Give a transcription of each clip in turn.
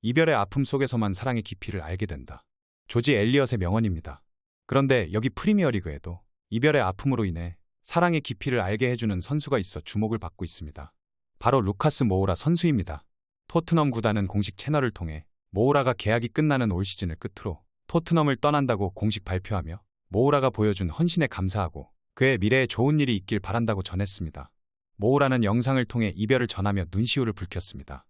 이별의 아픔 속에서만 사랑의 깊이를 알게 된다. 조지 엘리엇의 명언입니다. 그런데 여기 프리미어리그에도 이별의 아픔으로 인해 사랑의 깊이를 알게 해주는 선수가 있어 주목을 받고 있습니다. 바로 루카스 모우라 선수입니다. 토트넘 구단은 공식 채널을 통해 모우라가 계약이 끝나는 올 시즌을 끝으로 토트넘을 떠난다고 공식 발표하며 모우라가 보여준 헌신에 감사하고 그의 미래에 좋은 일이 있길 바란다고 전했습니다. 모우라는 영상을 통해 이별을 전하며 눈시울을 붉혔습니다.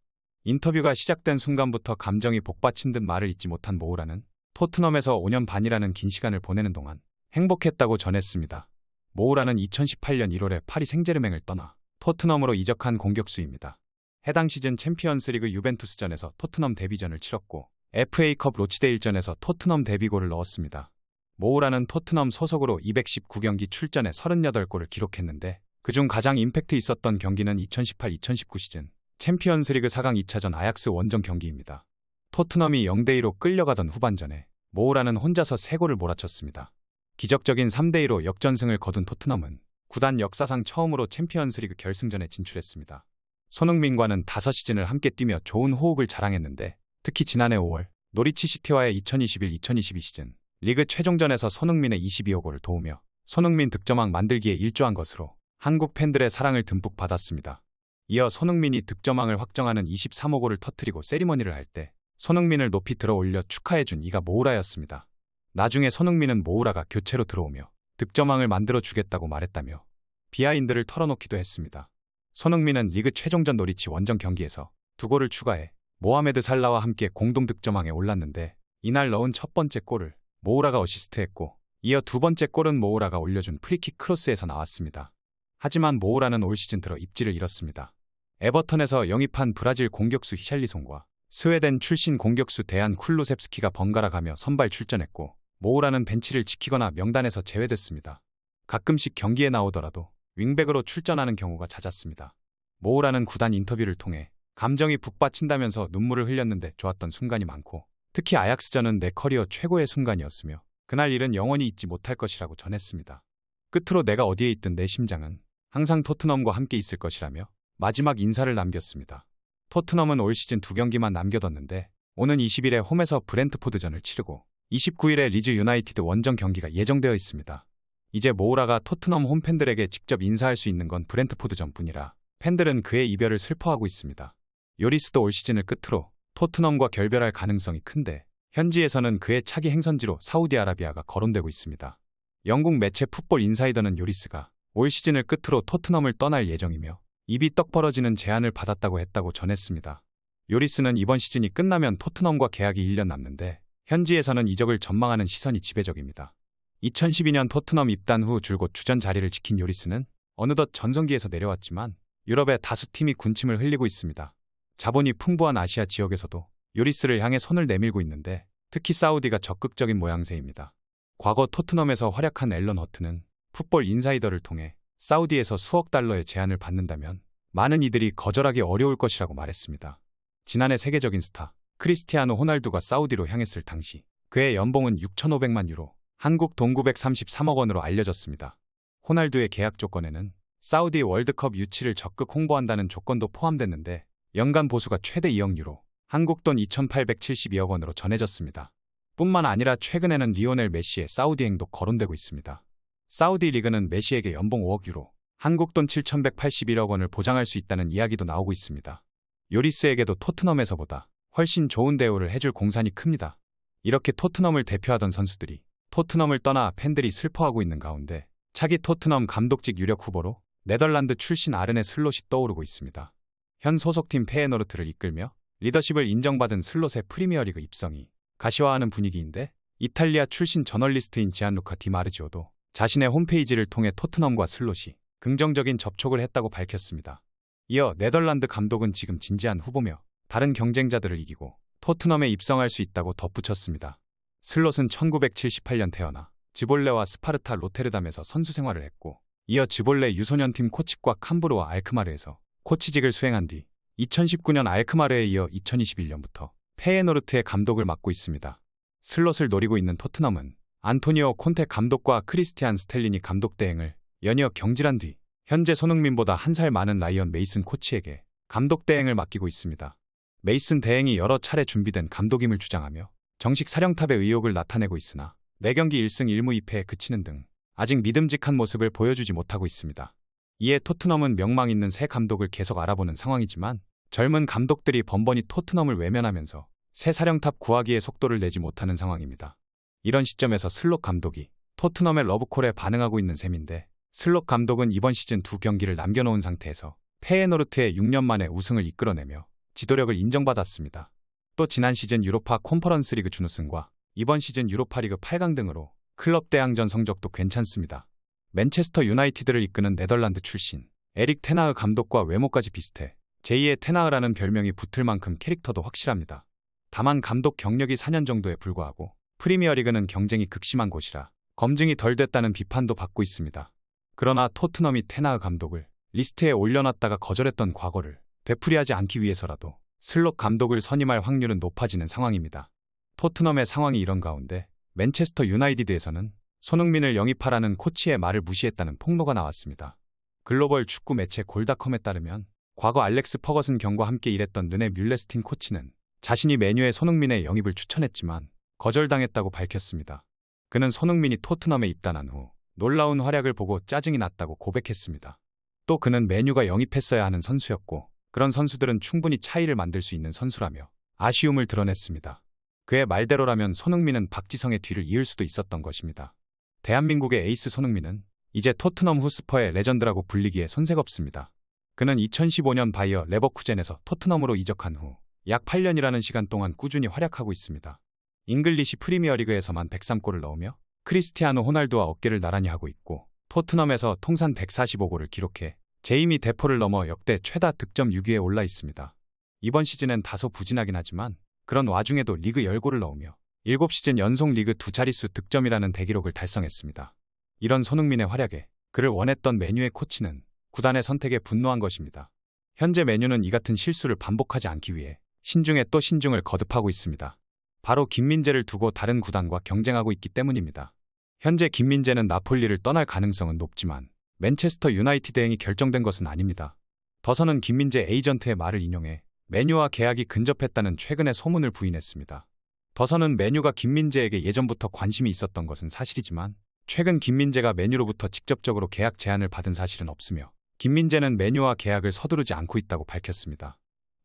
인터뷰가 시작된 순간부터 감정이 복받친 듯 말을 잇지 못한 모우라는 토트넘에서 5년 반이라는 긴 시간을 보내는 동안 행복했다고 전했습니다. 모우라는 2018년 1월에 파리 생제르맹을 떠나 토트넘으로 이적한 공격수입니다. 해당 시즌 챔피언스리그 유벤투스전에서 토트넘 데뷔전을 치렀고 FA컵 로치데일전에서 토트넘 데뷔골을 넣었습니다. 모우라는 토트넘 소속으로 219경기 출전에 38골을 기록했는데 그중 가장 임팩트 있었던 경기는 2018-2019 시즌 챔피언스리그 4강 2차전 아약스 원정 경기입니다. 토트넘이 0대2로 끌려가던 후반전에 모우라는 혼자서 3골을 몰아쳤습니다. 기적적인 3대2로 역전승을 거둔 토트넘은 구단 역사상 처음으로 챔피언스리그 결승전에 진출했습니다. 손흥민과는 5시즌을 함께 뛰며 좋은 호흡을 자랑했는데 특히 지난해 5월 노리치 시티와의 2021-2022 시즌 리그 최종전에서 손흥민의 22호 골을 도우며 손흥민 득점왕 만들기에 일조한 것으로 한국 팬들의 사랑을 듬뿍 받았습니다. 이어 손흥민이 득점왕을 확정하는 23호 골을 터뜨리고 세리머니를 할 때 손흥민을 높이 들어올려 축하해준 이가 모우라였습니다. 나중에 손흥민은 모우라가 교체로 들어오며 득점왕을 만들어주겠다고 말했다며 비하인드를 털어놓기도 했습니다. 손흥민은 리그 최종전 노리치 원정 경기에서 2골을 추가해 모하메드 살라와 함께 공동 득점왕에 올랐는데 이날 넣은 첫 번째 골을 모우라가 어시스트했고 이어 두 번째 골은 모우라가 올려준 프리킥 크로스에서 나왔습니다. 하지만 모우라는 올 시즌 들어 입지를 잃었습니다. 에버턴에서 영입한 브라질 공격수 히샬리송과 스웨덴 출신 공격수 데안 쿨루셉스키가 번갈아 가며 선발 출전했고 모우라는 벤치를 지키거나 명단에서 제외됐습니다. 가끔씩 경기에 나오더라도 윙백으로 출전하는 경우가 잦았습니다. 모우라는 구단 인터뷰를 통해 감정이 북받친다면서 눈물을 흘렸는데 좋았던 순간이 많고 특히 아약스전은 내 커리어 최고의 순간이었으며 그날 일은 영원히 잊지 못할 것이라고 전했습니다. 끝으로 내가 어디에 있든 내 심장은 항상 토트넘과 함께 있을 것이라며 마지막 인사를 남겼습니다. 토트넘은 올 시즌 2경기만 남겨뒀는데 오는 20일에 홈에서 브렌트포드전을 치르고 29일에 리즈 유나이티드 원정 경기가 예정되어 있습니다. 이제 모우라가 토트넘 홈팬들에게 직접 인사할 수 있는 건 브렌트포드전뿐이라 팬들은 그의 이별을 슬퍼하고 있습니다. 요리스도 올 시즌을 끝으로 토트넘과 결별할 가능성이 큰데 현지에서는 그의 차기 행선지로 사우디아라비아가 거론되고 있습니다. 영국 매체 풋볼 인사이더는 요리스가 올 시즌을 끝으로 토트넘을 떠날 예정이며 입이 떡 벌어지는 제안을 받았다고 했다고 전했습니다. 요리스는 이번 시즌이 끝나면 토트넘과 계약이 1년 남는데 현지에서는 이적을 전망하는 시선이 지배적입니다. 2012년 토트넘 입단 후 줄곧 주전 자리를 지킨 요리스는 어느덧 전성기에서 내려왔지만 유럽의 다수 팀이 군침을 흘리고 있습니다. 자본이 풍부한 아시아 지역에서도 요리스를 향해 손을 내밀고 있는데 특히 사우디가 적극적인 모양새입니다. 과거 토트넘에서 활약한 앨런 허트는 풋볼 인사이더를 통해 사우디에서 수억 달러의 제안을 받는다면 많은 이들이 거절하기 어려울 것이라고 말했습니다. 지난해 세계적인 스타 크리스티아노 호날두가 사우디로 향했을 당시 그의 연봉은 6,500만 유로, 한국 돈 933억 원으로 알려졌습니다. 호날두의 계약 조건에는 사우디 월드컵 유치를 적극 홍보한다는 조건도 포함됐는데 연간 보수가 최대 2억 유로, 한국 돈 2,872억 원으로 전해졌습니다. 뿐만 아니라 최근에는 리오넬 메시의 사우디 행도 거론되고 있습니다. 사우디 리그는 메시에게 연봉 5억 유로, 한국 돈 7,181억 원을 보장할 수 있다는 이야기도 나오고 있습니다. 요리스에게도 토트넘에서보다 훨씬 좋은 대우를 해줄 공산이 큽니다. 이렇게 토트넘을 대표하던 선수들이 토트넘을 떠나 팬들이 슬퍼하고 있는 가운데 차기 토트넘 감독직 유력 후보로 네덜란드 출신 아르네 슬롯이 떠오르고 있습니다. 현 소속팀 페예노르트를 이끌며 리더십을 인정받은 슬롯의 프리미어리그 입성이 가시화하는 분위기인데 이탈리아 출신 저널리스트인 지안루카 디마르지오도 자신의 홈페이지를 통해 토트넘과 슬롯이 긍정적인 접촉을 했다고 밝혔습니다. 이어 네덜란드 감독은 지금 진지한 후보며 다른 경쟁자들을 이기고 토트넘에 입성할 수 있다고 덧붙였습니다. 슬롯은 1978년 태어나 즈볼레와 스파르타 로테르담에서 선수 생활을 했고 이어 즈볼레 유소년팀 코치과 캄브르와 알크마르에서 코치직을 수행한 뒤 2019년 알크마르에 이어 2021년부터 페예노르트의 감독을 맡고 있습니다. 슬롯을 노리고 있는 토트넘은 안토니오 콘테 감독과 크리스티안 스텔리니 감독 대행을 연이어 경질한 뒤 현재 손흥민보다 1살 많은 라이언 메이슨 코치에게 감독 대행을 맡기고 있습니다. 메이슨 대행이 여러 차례 준비된 감독임을 주장하며 정식 사령탑의 의욕을 나타내고 있으나 4경기 1승 1무 2패에 그치는 등 아직 믿음직한 모습을 보여주지 못하고 있습니다. 이에 토트넘은 명망 있는 새 감독을 계속 알아보는 상황이지만 젊은 감독들이 번번이 토트넘을 외면하면서 새 사령탑 구하기에 속도를 내지 못하는 상황입니다. 이런 시점에서 슬롯 감독이 토트넘의 러브콜에 반응하고 있는 셈인데 슬롯 감독은 이번 시즌 2경기를 남겨놓은 상태에서 페예노르트의 6년 만에 우승을 이끌어내며 지도력을 인정받았습니다. 또 지난 시즌 유로파 콘퍼런스 리그 준우승과 이번 시즌 유로파리그 8강 등으로 클럽 대항전 성적도 괜찮습니다. 맨체스터 유나이티드를 이끄는 네덜란드 출신 에릭 테나흐 감독과 외모까지 비슷해 제2의 테나흐라는 별명이 붙을 만큼 캐릭터도 확실합니다. 다만 감독 경력이 4년 정도에 불과하고 프리미어리그는 경쟁이 극심한 곳이라 검증이 덜 됐다는 비판도 받고 있습니다. 그러나 토트넘이 테나흐 감독을 리스트에 올려놨다가 거절했던 과거를 되풀이하지 않기 위해서라도 슬롯 감독을 선임할 확률은 높아지는 상황입니다. 토트넘의 상황이 이런 가운데 맨체스터 유나이티드에서는 손흥민을 영입하라는 코치의 말을 무시했다는 폭로가 나왔습니다. 글로벌 축구 매체 골닷컴에 따르면 과거 알렉스 퍼거슨 경과 함께 일했던 르네 뮬레스틴 코치는 자신이 메뉴에 손흥민의 영입을 추천했지만 거절당했다고 밝혔습니다. 그는 손흥민이 토트넘에 입단한 후 놀라운 활약을 보고 짜증이 났다고 고백했습니다. 또 그는 메뉴가 영입했어야 하는 선수였고 그런 선수들은 충분히 차이를 만들 수 있는 선수라며 아쉬움을 드러냈습니다. 그의 말대로라면 손흥민은 박지성의 뒤를 이을 수도 있었던 것입니다. 대한민국의 에이스 손흥민은 이제 토트넘 후스퍼의 레전드라고 불리기에 손색없습니다. 그는 2015년 바이어 레버쿠젠에서 토트넘으로 이적한 후 약 8년이라는 시간 동안 꾸준히 활약하고 있습니다. 잉글리시 프리미어리그에서만 103골을 넣으며 크리스티아노 호날두와 어깨를 나란히 하고 있고 토트넘에서 통산 145골을 기록해 제이미 데포를 넘어 역대 최다 득점 6위에 올라 있습니다. 이번 시즌엔 다소 부진하긴 하지만 그런 와중에도 리그 10골을 넣으며 7시즌 연속 리그 2자릿수 득점이라는 대기록을 달성했습니다. 이런 손흥민의 활약에 그를 원했던 메뉴의 코치는 구단의 선택에 분노한 것입니다. 현재 메뉴는 이 같은 실수를 반복하지 않기 위해 신중에 또 신중을 거듭하고 있습니다. 바로 김민재를 두고 다른 구단과 경쟁하고 있기 때문입니다. 현재 김민재는 나폴리를 떠날 가능성은 높지만 맨체스터 유나이티드 행이 결정된 것은 아닙니다. 더서는 김민재 에이전트의 말을 인용해 메뉴와 계약이 근접했다는 최근의 소문을 부인했습니다. 더서는 메뉴가 김민재에게 예전부터 관심이 있었던 것은 사실이지만 최근 김민재가 메뉴로부터 직접적으로 계약 제안을 받은 사실은 없으며 김민재는 메뉴와 계약을 서두르지 않고 있다고 밝혔습니다.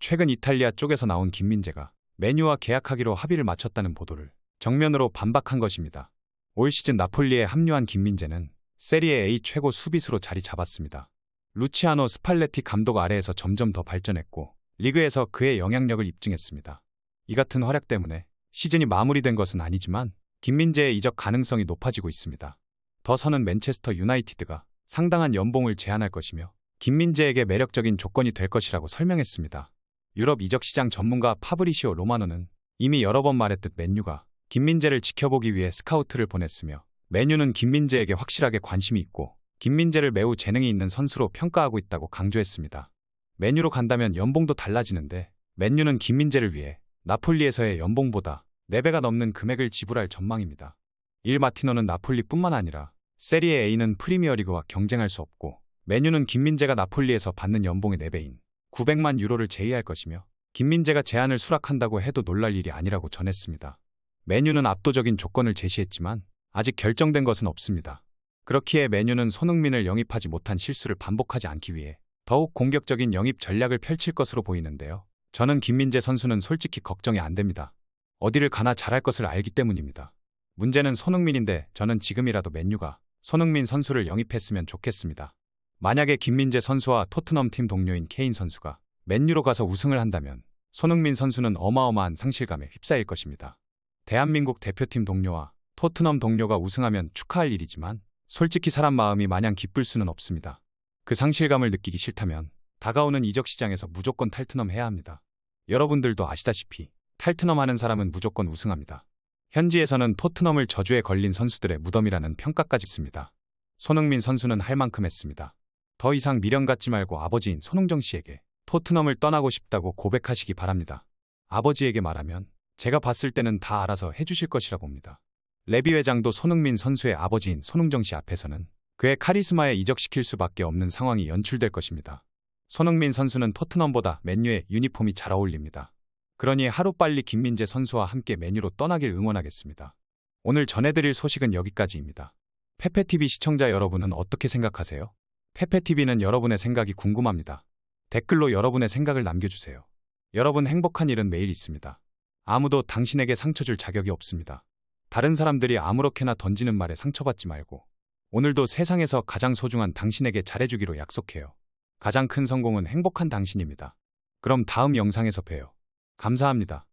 최근 이탈리아 쪽에서 나온 김민재가 메뉴와 계약하기로 합의를 마쳤다는 보도를 정면으로 반박한 것입니다. 올 시즌 나폴리에 합류한 김민재는 세리에 A 최고 수비수로 자리 잡았습니다. 루치아노 스팔레티 감독 아래에서 점점 더 발전했고 리그에서 그의 영향력을 입증했습니다. 이 같은 활약 때문에 시즌이 마무리된 것은 아니지만 김민재의 이적 가능성이 높아지고 있습니다. 더서는 맨체스터 유나이티드가 상당한 연봉을 제안할 것이며 김민재에게 매력적인 조건이 될 것이라고 설명했습니다. 유럽 이적 시장 전문가 파브리시오 로마노는 이미 여러 번 말했듯 맨유가 김민재를 지켜보기 위해 스카우트를 보냈으며 맨유는 김민재에게 확실하게 관심이 있고 김민재를 매우 재능이 있는 선수로 평가하고 있다고 강조했습니다. 맨유로 간다면 연봉도 달라지는데 맨유는 김민재를 위해 나폴리에서의 연봉보다 4배가 넘는 금액을 지불할 전망입니다. 일 마티노는 나폴리뿐만 아니라 세리에 A는 프리미어리그와 경쟁할 수 없고 맨유는 김민재가 나폴리에서 받는 연봉의 4배인 900만 유로를 제의할 것이며 김민재가 제안을 수락한다고 해도 놀랄 일이 아니라고 전했습니다. 맨유는 압도적인 조건을 제시했지만 아직 결정된 것은 없습니다. 그렇기에 맨유는 손흥민을 영입하지 못한 실수를 반복하지 않기 위해 더욱 공격적인 영입 전략을 펼칠 것으로 보이는데요. 저는 김민재 선수는 솔직히 걱정이 안 됩니다. 어디를 가나 잘할 것을 알기 때문입니다. 문제는 손흥민인데 저는 지금이라도 맨유가 손흥민 선수를 영입했으면 좋겠습니다. 만약에 김민재 선수와 토트넘 팀 동료인 케인 선수가 맨유로 가서 우승을 한다면 손흥민 선수는 어마어마한 상실감에 휩싸일 것입니다. 대한민국 대표팀 동료와 토트넘 동료가 우승하면 축하할 일이지만 솔직히 사람 마음이 마냥 기쁠 수는 없습니다. 그 상실감을 느끼기 싫다면 다가오는 이적 시장에서 무조건 탈트넘 해야 합니다. 여러분들도 아시다시피 탈트넘 하는 사람은 무조건 우승합니다. 현지에서는 토트넘을 저주에 걸린 선수들의 무덤이라는 평가까지 있습니다. 손흥민 선수는 할 만큼 했습니다. 더 이상 미련 갖지 말고 아버지인 손흥정 씨에게 토트넘을 떠나고 싶다고 고백하시기 바랍니다. 아버지에게 말하면 제가 봤을 때는 다 알아서 해주실 것이라 봅니다. 레비 회장도 손흥민 선수의 아버지인 손흥정 씨 앞에서는 그의 카리스마에 이적시킬 수밖에 없는 상황이 연출될 것입니다. 손흥민 선수는 토트넘보다 맨유의 유니폼이 잘 어울립니다. 그러니 하루빨리 김민재 선수와 함께 맨유로 떠나길 응원하겠습니다. 오늘 전해드릴 소식은 여기까지입니다. 페페TV 시청자 여러분은 어떻게 생각하세요? 페페TV는 여러분의 생각이 궁금합니다. 댓글로 여러분의 생각을 남겨주세요. 여러분 행복한 일은 매일 있습니다. 아무도 당신에게 상처 줄 자격이 없습니다. 다른 사람들이 아무렇게나 던지는 말에 상처받지 말고 오늘도 세상에서 가장 소중한 당신에게 잘해주기로 약속해요. 가장 큰 성공은 행복한 당신입니다. 그럼 다음 영상에서 봬요. 감사합니다.